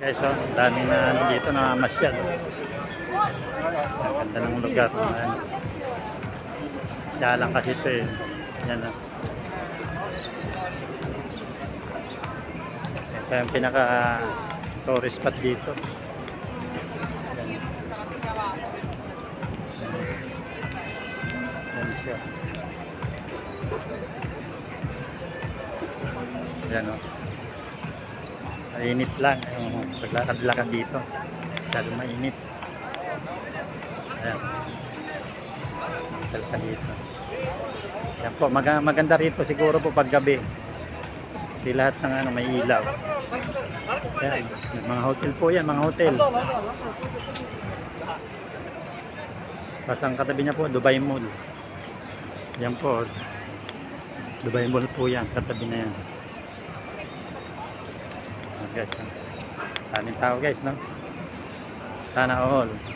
Guys, oh, daming na ano dito na masyal. Ang ganda ng lugar. Ayan. Siya lang kasi ito eh. Yan na. Ito yung pinaka tourist spot dito. Yan siya. Yan o. Mainit lang. Paglakad-lakad dito. Masyadong mainit. Ayan. Masyadong dito. Yan po. Maganda rito siguro po pag gabi. Kasi lahat ng ano, may ilaw. Yan. Mga hotel po yan. Mga hotel. Pasang katabi niya po, Dubai Mall. Yan po. Dubai Mall po yan. Katabi na yan. Guys, daming tao guys, no? Sana all.